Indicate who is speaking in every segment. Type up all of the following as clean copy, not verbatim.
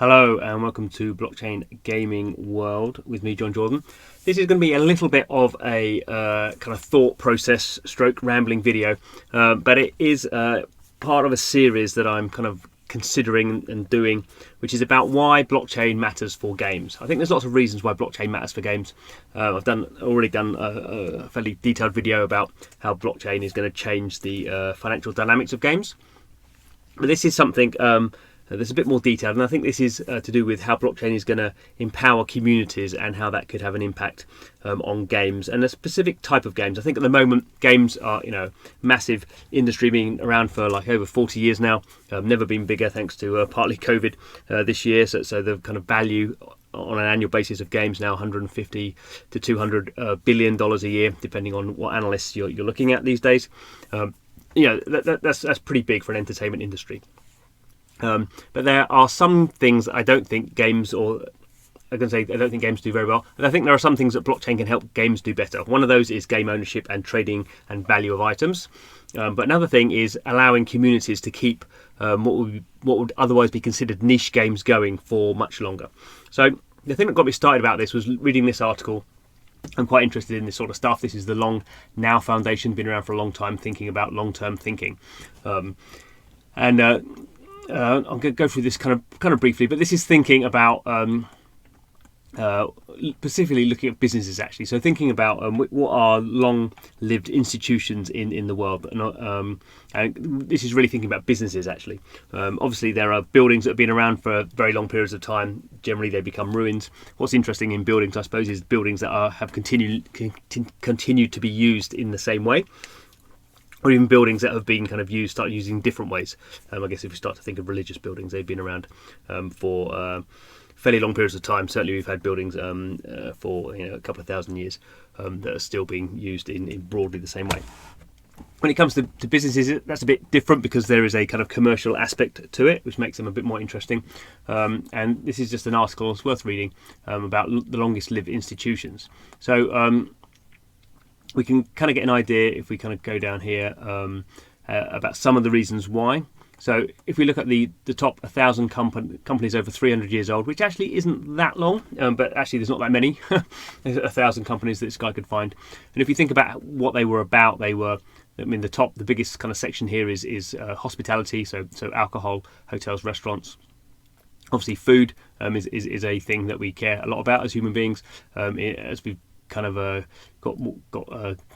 Speaker 1: Hello and welcome to Blockchain Gaming World with me, John Jordan. This is going to be a little bit of a kind of thought process stroke rambling video, but it is part of a series that I'm kind of considering and doing, which is about why blockchain matters for games. I think there's lots of reasons why blockchain matters for games. I've already done a fairly detailed video about how blockchain is going to change the financial dynamics of games. But this is something that's a bit more detailed, and I think this is to do with how blockchain is going to empower communities and how that could have an impact on games and a specific type of games. I think at the moment games are, massive industry, being around for like over 40 years now, never been bigger thanks to partly COVID this year. So the kind of value on an annual basis of games now 150 to 200 billion dollars a year, depending on what analysts you're looking at these days. That's pretty big for an entertainment industry. But there are some things I don't think games do very well. And I think there are some things that blockchain can help games do better. One of those is game ownership and trading and value of items. But another thing is allowing communities to keep what would otherwise be considered niche games going for much longer. So the thing that got me started about this was reading this article. I'm quite interested in this sort of stuff. This is the Long Now Foundation, been around for a long time, thinking about long-term thinking. I'm going to go through this kind of briefly, but this is thinking about specifically looking at businesses actually. So thinking about what are long-lived institutions in the world, and this is really thinking about businesses actually. Obviously, there are buildings that have been around for very long periods of time. Generally, they become ruins. What's interesting in buildings, I suppose, is buildings that have continued to be used in the same way, or even buildings that have been kind of start using different ways. I guess if we start to think of religious buildings, they've been around for fairly long periods of time. Certainly we've had buildings for a couple of thousand years that are still being used in broadly the same way. When it comes to businesses, that's a bit different because there is a kind of commercial aspect to it, which makes them a bit more interesting. And this is just an article, it's worth reading, about the longest lived institutions. So we can kind of get an idea if we kind of go down here about some of the reasons why. So if we look at the top 1,000 companies over 300 years old, which actually isn't that long, but actually there's not that many, there's 1,000 companies that this guy could find. And if you think about what they were about, the biggest kind of section here is hospitality, so alcohol, hotels, restaurants. Obviously food is a thing that we care a lot about as human beings, as we've kind of got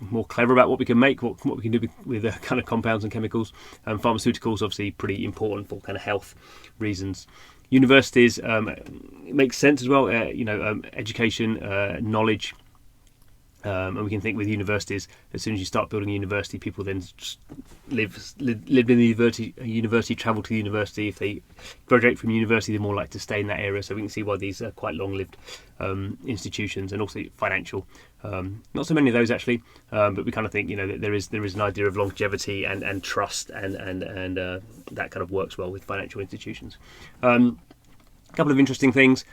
Speaker 1: more clever about what we can make, what we can do with kind of compounds and chemicals. Pharmaceuticals obviously pretty important for kind of health reasons. Universities makes sense as well. Education, knowledge. And we can think with universities, as soon as you start building a university, people then just live in the university, travel to the university. If they graduate from university, they're more likely to stay in that area. So we can see why these are quite long-lived institutions, and also financial. Not so many of those actually, but we kind of think that there is an idea of longevity and trust, and that kind of works well with financial institutions. A couple of interesting things.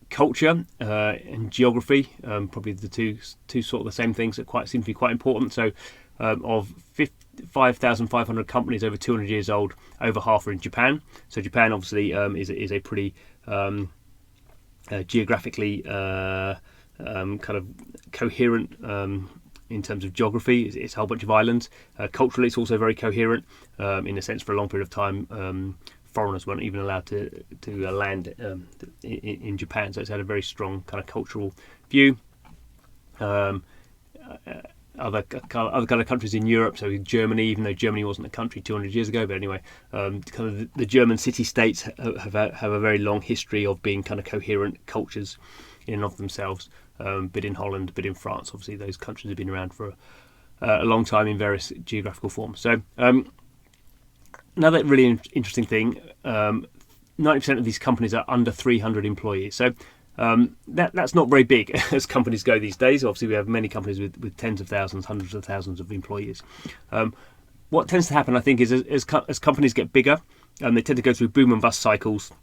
Speaker 1: Culture and geography, probably the two sort of the same things that seem to be quite important. So of 5,500 companies over 200 years old, over half are in Japan. So Japan obviously is a pretty geographically kind of coherent in terms of geography. It's a whole bunch of islands. Culturally, it's also very coherent in a sense. For a long period of time, foreigners weren't even allowed to land in Japan, so it's had a very strong kind of cultural view. Other kind of countries in Europe, so Germany, even though Germany wasn't a country 200 years ago, but anyway, kind of the German city-states have a very long history of being kind of coherent cultures in and of themselves. Bit in Holland, bit in France. Obviously, those countries have been around for a long time in various geographical forms. So. Another really interesting thing, 90% of these companies are under 300 employees. So that's not very big as companies go these days. Obviously, we have many companies with tens of thousands, hundreds of thousands of employees. What tends to happen, I think, is as companies get bigger, they tend to go through boom and bust cycles.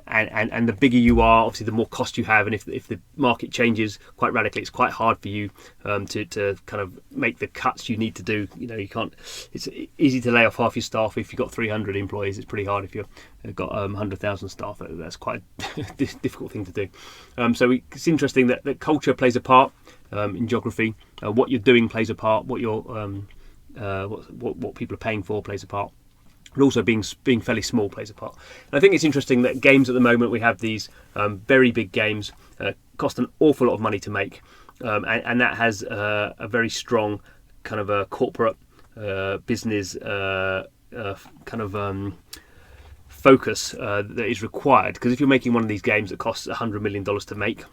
Speaker 1: and the bigger you are, obviously the more cost you have, and if the market changes quite radically, it's quite hard for you to kind of make the cuts you need to do. You can't. It's easy to lay off half your staff if you've got 300 employees. It's pretty hard if you've got 100,000 staff. That's quite a difficult thing to do. So it's interesting that culture plays a part in geography. What you're doing plays a part. What people are paying for plays a part. But also being fairly small plays a part. And I think it's interesting that games at the moment, we have these very big games, cost an awful lot of money to make, and that has a very strong kind of a corporate business kind of focus that is required. Because if you're making one of these games that costs $100 million to make,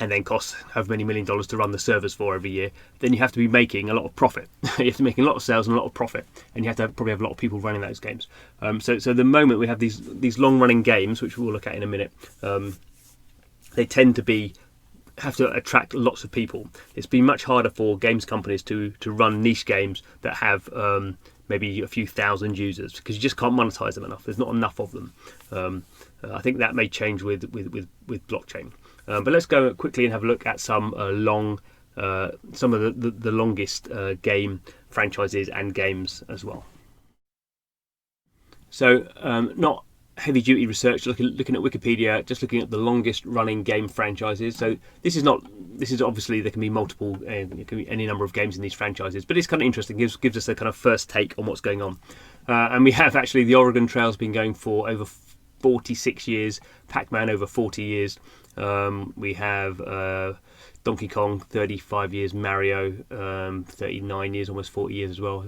Speaker 1: and then costs however many $1 million to run the servers for every year, then you have to be making a lot of profit. You have to be making a lot of sales and a lot of profit, and you have to probably have a lot of people running those games. So the moment we have these long-running games, which we'll look at in a minute, they tend to have to attract lots of people. It's been much harder for games companies to run niche games that have maybe a few thousand users, because you just can't monetize them enough. There's not enough of them. I think that may change with blockchain. But let's go quickly and have a look at some some of the longest game franchises and games as well. So not heavy duty research, looking at Wikipedia, just looking at the longest running game franchises. So this is obviously, there can be multiple, there can be any number of games in these franchises, but it's kind of interesting, gives us a kind of first take on what's going on. And we have actually the Oregon Trail's been going for over 46 years, Pac-Man over 40 years. We have Donkey Kong 35 years, Mario 39 years, almost 40 years as well,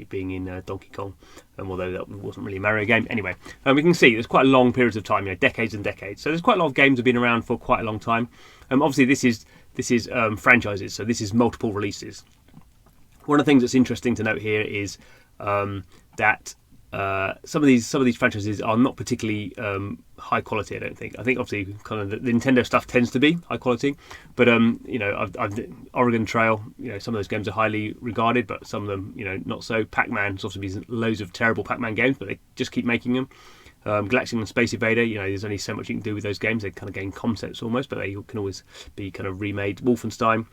Speaker 1: being in Donkey Kong, although that wasn't really a Mario game. Anyway, we can see there's quite long periods of time, decades and decades. So there's quite a lot of games that have been around for quite a long time. Obviously this is franchises, so this is multiple releases. One of the things that's interesting to note here is that some of these franchises are not particularly high quality. I don't think. I think obviously kind of the Nintendo stuff tends to be high quality, but I've Oregon Trail. Some of those games are highly regarded, but some of them not so. Pac-Man's obviously been loads of terrible Pac-Man games, but they just keep making them. Galactic and Space Invader. There's only so much you can do with those games. They kind of gain concepts almost, but they can always be kind of remade. Wolfenstein.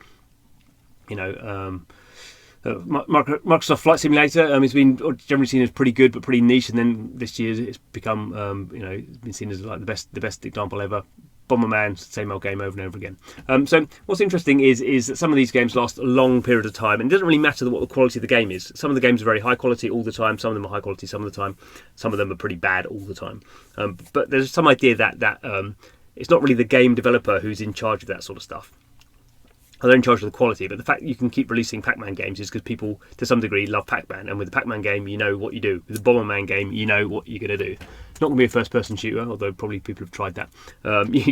Speaker 1: Microsoft Flight Simulator has been generally seen as pretty good but pretty niche, and then this year it's become it's been seen as like the best example ever. Bomberman, same old game over and over again. So what's interesting is that some of these games last a long period of time, and it doesn't really matter what the quality of the game is. Some of the games are very high quality all the time, some of them are high quality some of the time, some of them are pretty bad all the time. But there's some idea that it's not really the game developer who's in charge of that sort of stuff. They're in charge of the quality, but the fact you can keep releasing Pac-Man games is because people, to some degree, love Pac-Man. And with the Pac-Man game, you know what you do. With the Bomberman game, you know what you're going to do. It's not going to be a first-person shooter, although probably people have tried that. You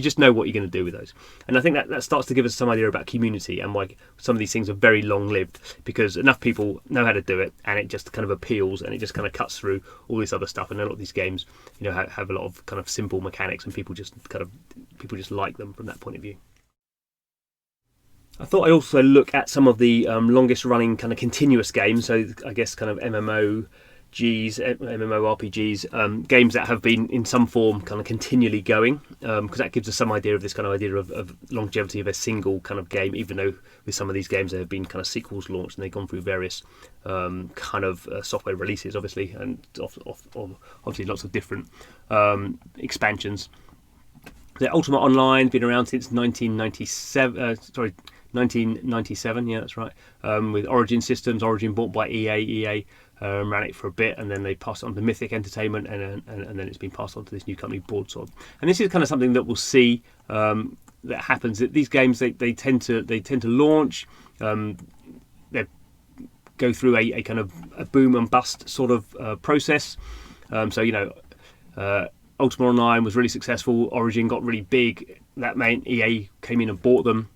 Speaker 1: just know what you're going to do with those. And I think that starts to give us some idea about community and why some of these things are very long-lived, because enough people know how to do it, and it just kind of appeals, and it just kind of cuts through all this other stuff. And a lot of these games, have a lot of kind of simple mechanics, and people just like them from that point of view. I thought I'd also look at some of the longest running kind of continuous games, so I guess kind of MMORPGs, games that have been in some form kind of continually going, because that gives us some idea of this kind of idea of longevity of a single kind of game, even though with some of these games there have been kind of sequels launched and they've gone through various kind of software releases, obviously, and obviously lots of different expansions. The Ultimate Online been around since 1997, yeah, that's right. With Origin Systems, Origin bought by EA. EA ran it for a bit, and then they passed it on to Mythic Entertainment, and then it's been passed on to this new company, Broadsword. And this is kind of something that we'll see that happens. That these games they tend to launch, they go through a kind of a boom and bust sort of process. Ultimate Online was really successful. Origin got really big. That meant EA came in and bought them.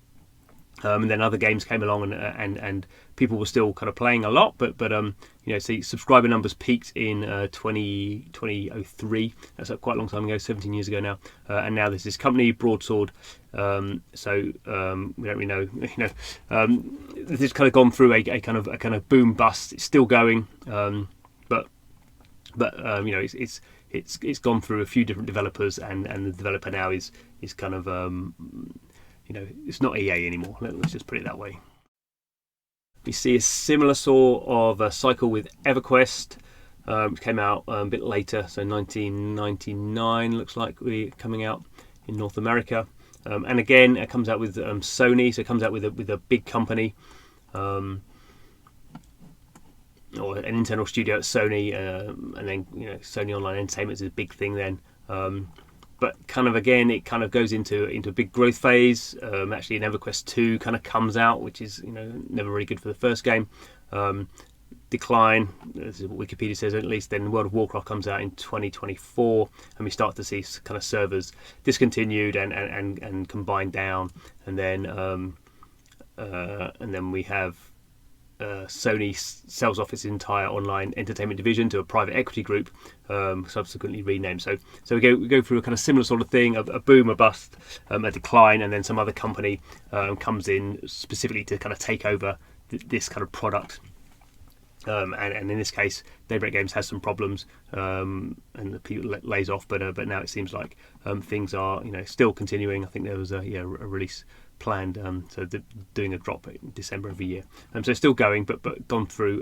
Speaker 1: And then other games came along, and people were still kind of playing a lot, but see, subscriber numbers peaked in 2003. That's quite a long time ago, 17 years ago now. And now there's this company, Broadsword. We don't really know. This has kind of gone through a kind of boom bust. It's still going, but it's it's gone through a few different developers, and the developer now is kind of it's not EA anymore. Let's just put it that way. We see a similar sort of a cycle with Everquest, which came out a bit later, so 1999 looks like we're coming out in North America. And again, it comes out with Sony, so it comes out with a big company, or an internal studio at Sony, and then Sony Online Entertainment is a big thing then. But kind of again, it kind of goes into a big growth phase. Actually, an EverQuest 2 kind of comes out, which is never really good for the first game. Decline, as Wikipedia says at least. Then World of Warcraft comes out in 2024, and we start to see kind of servers discontinued and combined down, and then we have Sony sells off its entire online entertainment division to a private equity group, subsequently renamed. So we go through a kind of similar sort of thing, a boom, a bust, a decline, and then some other company comes in specifically to kind of take over this kind of product. And in this case, Daybreak Games has some problems, and the people lays off. But now it seems like things are still continuing. I think there was a release planned, so doing a drop in December every year. So still going, but gone through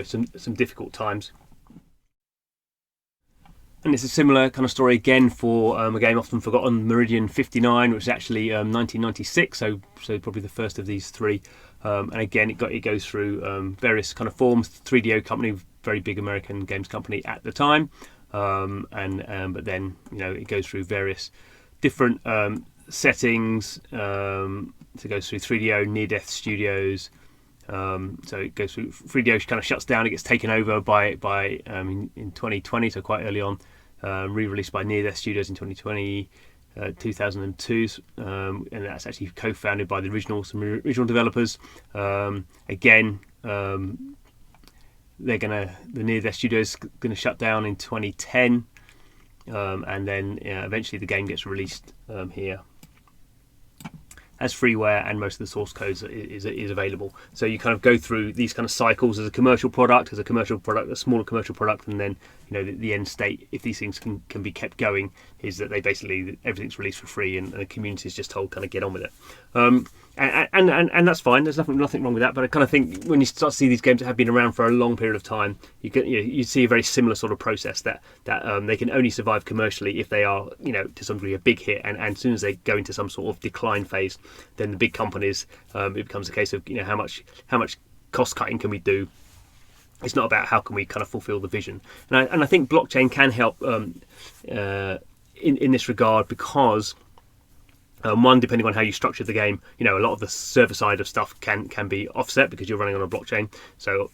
Speaker 1: some difficult times. And it's a similar kind of story again for a game often forgotten, Meridian 59, which is actually 1996. So probably the first of these three. And again, it goes through various kind of forms. 3DO company, very big American games company at the time, but then it goes through various different settings. So it goes through 3DO, Near Death Studios. So it goes through 3DO, kind of shuts down. It gets taken over by in 2020, so quite early on. Re-released by Near Death Studios in 2020. 2002, and that's actually co-founded by some original developers. Again, the Near Death Studios gonna shut down in 2010, and then eventually the game gets released here as freeware, and most of the source codes is available. So you kind of go through these kind of cycles as a commercial product, a smaller commercial product, and then the end state, if these things can be kept going, is that everything's released for free, and the community is just told kind of get on with it. And that's fine. There's nothing wrong with that. But I kind of think when you start to see these games that have been around for a long period of time, you see a very similar sort of process that they can only survive commercially if they are to some degree a big hit, and as soon as they go into some sort of decline phase, then the big companies, it becomes a case of how much cost cutting can we do. It's not about how can we kind of fulfill the vision, and I think blockchain can help in this regard, because one, depending on how you structure the game, a lot of the server side of stuff can be offset because you're running on a blockchain. So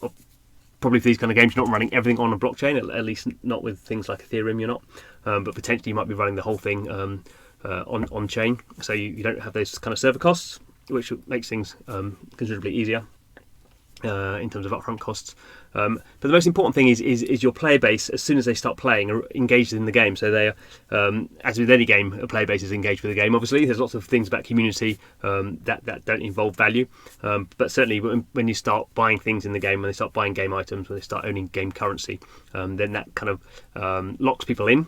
Speaker 1: probably for these kind of games, you're not running everything on a blockchain, at least not with things like Ethereum. You're not, but potentially you might be running the whole thing on chain. So you don't have those kind of server costs, which makes things considerably easier in terms of upfront costs. But the most important thing is your player base, as soon as they start playing, are engaged in the game. So they are, as with any game, a player base is engaged with the game. Obviously, there's lots of things about community that don't involve value. But certainly when you start buying things in the game, when they start buying game items, when they start owning game currency, then that kind of locks people in.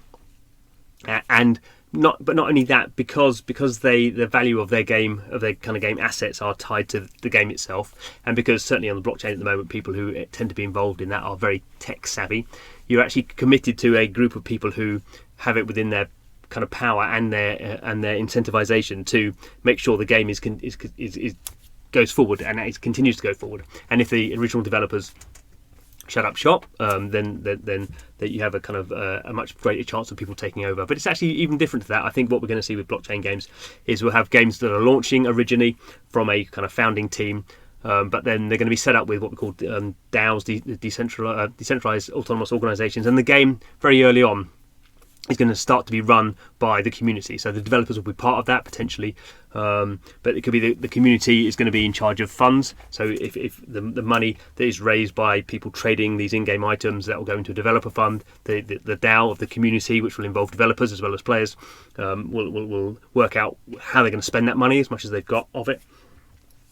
Speaker 1: And not only that, because the value of their kind of game assets are tied to the game itself, and because certainly on the blockchain at the moment, people who tend to be involved in that are very tech savvy. You're actually committed to a group of people who have it within their kind of power and their incentivization to make sure the game is goes forward, and it continues to go forward. And if the original developers shut up shop, then that you have a kind of a much greater chance of people taking over. But it's actually even different to that. I think what we're going to see with blockchain games is we'll have games that are launching originally from a kind of founding team, but then they're going to be set up with what we call DAOs, decentralized autonomous organizations, and the game very early on is going to start to be run by the community. So the developers will be part of that potentially, but it could be the community is going to be in charge of funds. So if the money that is raised by people trading these in-game items, that will go into a developer fund. The DAO of the community, which will involve developers as well as players, will work out how they're going to spend that money as much as they've got of it.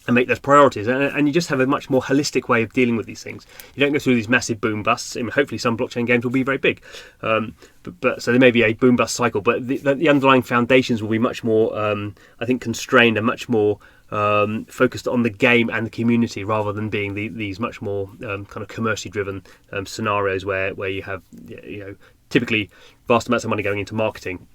Speaker 1: and make those priorities, and you just have a much more holistic way of dealing with these things. You don't go through these massive boom busts. I mean, hopefully some blockchain games will be very big, but so there may be a boom bust cycle, but the underlying foundations will be much more, I think, constrained and much more focused on the game and the community, rather than being these much more kind of commercially driven scenarios where you have, you know, typically vast amounts of money going into marketing,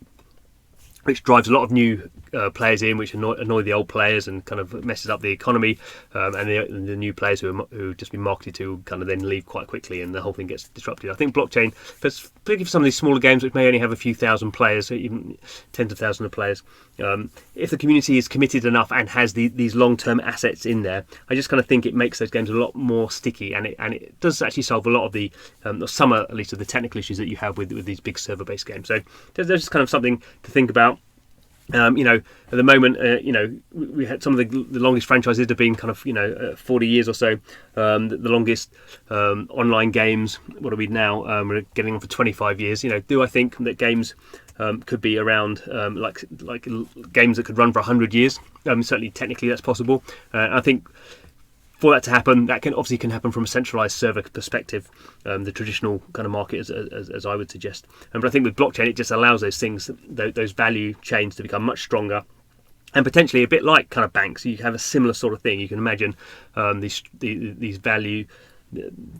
Speaker 1: which drives a lot of new players in, which annoy the old players and kind of messes up the economy, and the new players who just been marketed to kind of then leave quite quickly, and the whole thing gets disrupted. I think blockchain, particularly for some of these smaller games which may only have a few thousand players, even tens of thousands of players, if the community is committed enough and has these long-term assets in there, I just kind of think it makes those games a lot more sticky, and it does actually solve a lot of the some at least of the technical issues that you have with these big server-based games. So there's just kind of something to think about. You know, at the moment, you know, we had some of the longest franchises have been kind of, you know, 40 years or so. The longest online games, what are we now? We're getting on for 25 years. You know, do I think that games could be around like games that could run for 100 years? Certainly, technically, that's possible. I think for that to happen, that can happen from a centralized server perspective, the traditional kind of market, as I would suggest. But I think with blockchain, it just allows those things, those value chains, to become much stronger, and potentially a bit like kind of banks. You have a similar sort of thing. You can imagine these value,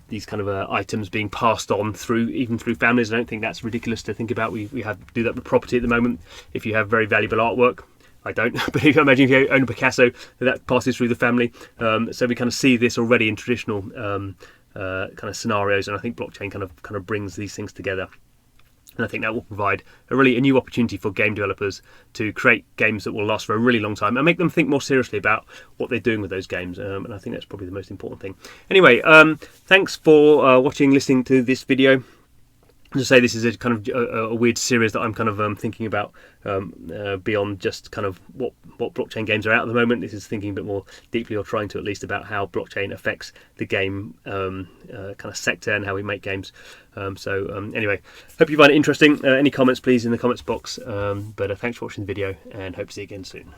Speaker 1: these kind of items being passed on even through families. I don't think that's ridiculous to think about. We do that with property at the moment. If you have very valuable artwork, I don't, but if you imagine if you own a Picasso, that passes through the family. So we kind of see this already in traditional kind of scenarios, and I think blockchain kind of brings these things together. And I think that will provide a new opportunity for game developers to create games that will last for a really long time and make them think more seriously about what they're doing with those games. And I think that's probably the most important thing. Anyway, thanks for watching, listening to this video. To say, this is a kind of a weird series that I'm kind of thinking about beyond just kind of what blockchain games are at the moment. This is thinking a bit more deeply, or trying to at least, about how blockchain affects the game kind of sector and how we make games. Anyway, hope you find it interesting. Any comments, please, in the comments box. But thanks for watching the video, and hope to see you again soon.